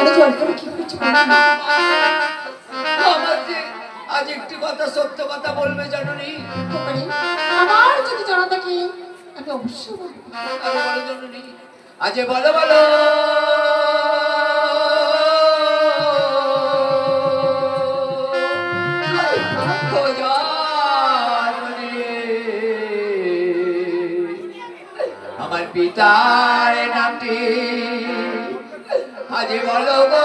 নয়নে জল করে কি করছো? আমাকে আজ একটি কথা সত্য কথা বলবে জানুনি? আমার যদি জানা থাকে আমি অবশ্যই বলবো। বলো জানুনি, আজ বলো বলো। আমার পিতার নামটি আজ বলো গো।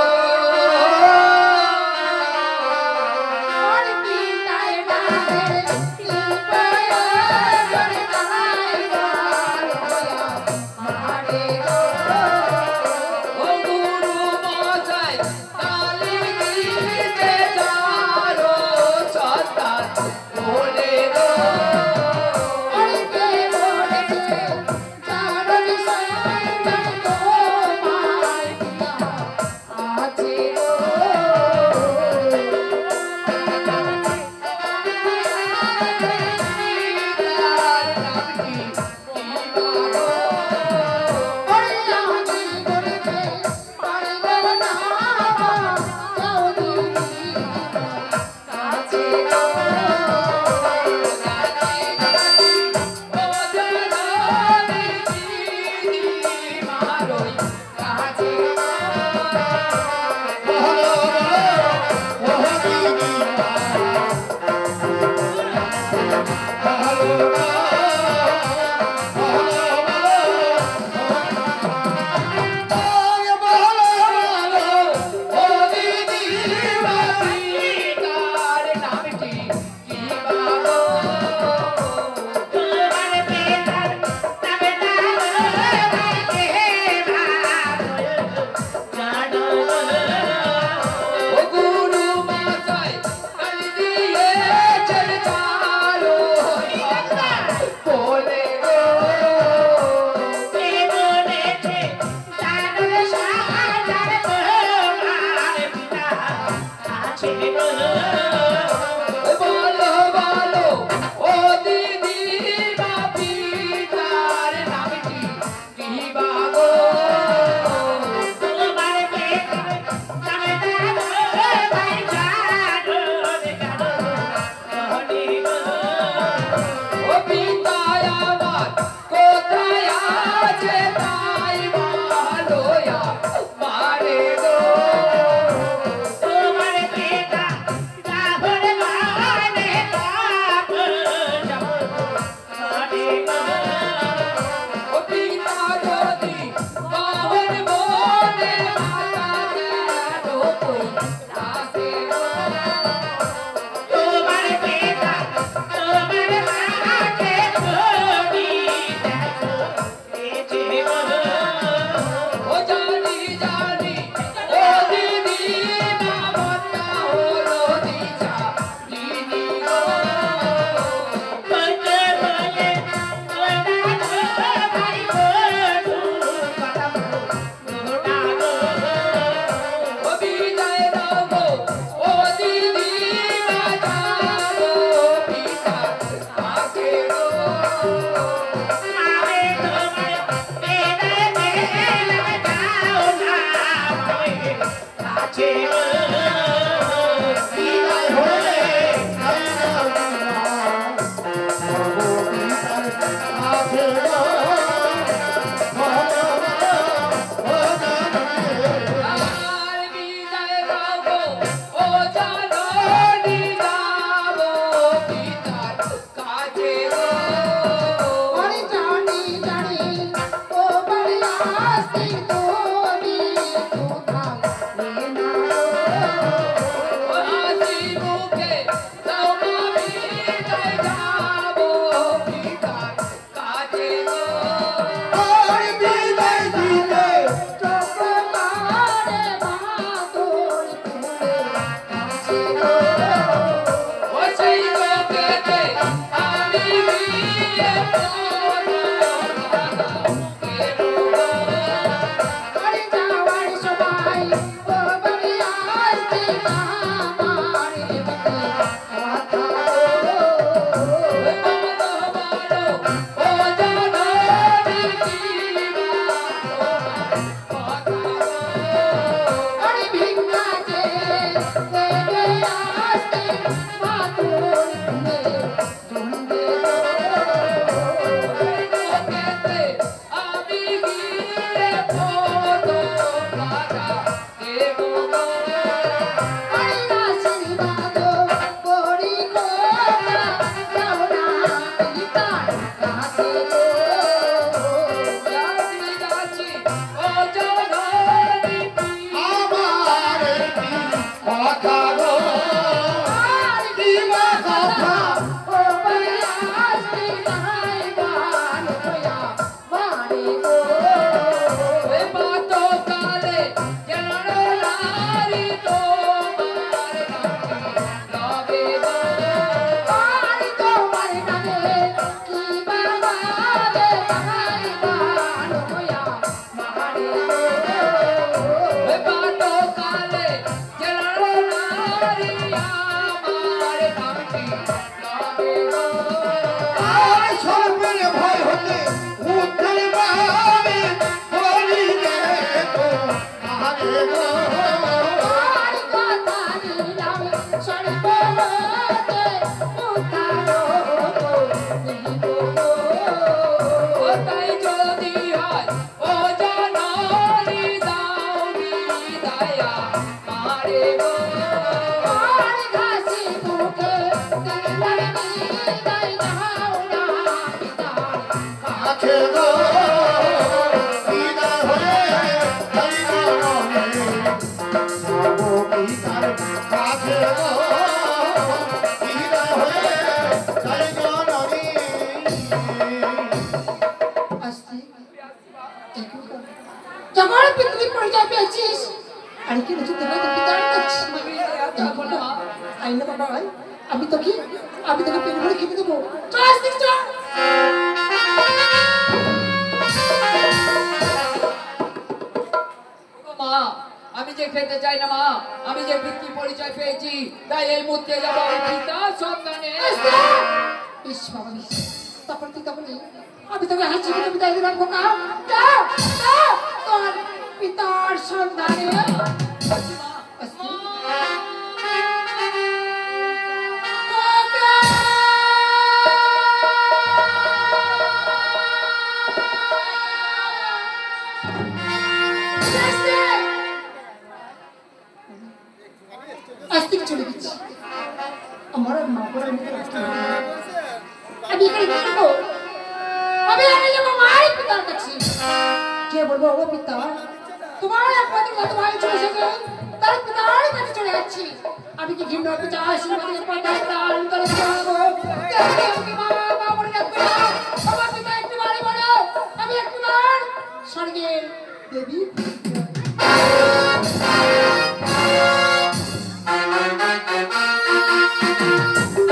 দয়া মারে গো আর ঘাসি মুখে দিলাম বিদায় দাও না পিতার কাছে গো বিদায় হয়ে তাই জননী যাবো পিতার কাছে গো বিদায় হয়ে তাই জননী আসতে যখন পৃথিবীর পরিচয় পেয়েছিস আর কি রুচি দেবে তো পিতার কাছে আইনা বাবা আমি তোকে পেন করে খেতে দেবো চল আসতে চল মা আমি যে খেতে চাই না মা আমি যে পিতৃ পরিচয় পেয়েছি তাই এই মুহূর্তে যাবো পিতা সন্তানে বেশ বাবা বেশ তখন তুই তখন আমি তোকে হাসি মুখে বিদায় দিলাম খোকা যা যা তোর পিতার সন্ধানে আসতে। আস্তে চলে গেছি আমার আর মা পড়ার মতো রাস্তা নেই। আমি এখানে কি করবো আমি আগে যাবো মায়ের পিতার কাছে কে বলবো ও পিতা তোমার একমাত্র ভাই চলে এসেছে তার পিতার কাছে চলে যাচ্ছি আমি কি ঘৃণা পিতা আশীর্বাদের পাতায় তার অন্তরে যাবো মা মা বলে ডাকবে না আমার পিতা একটি বাড়ি বলো আমি একটি বার স্বর্গের দেবী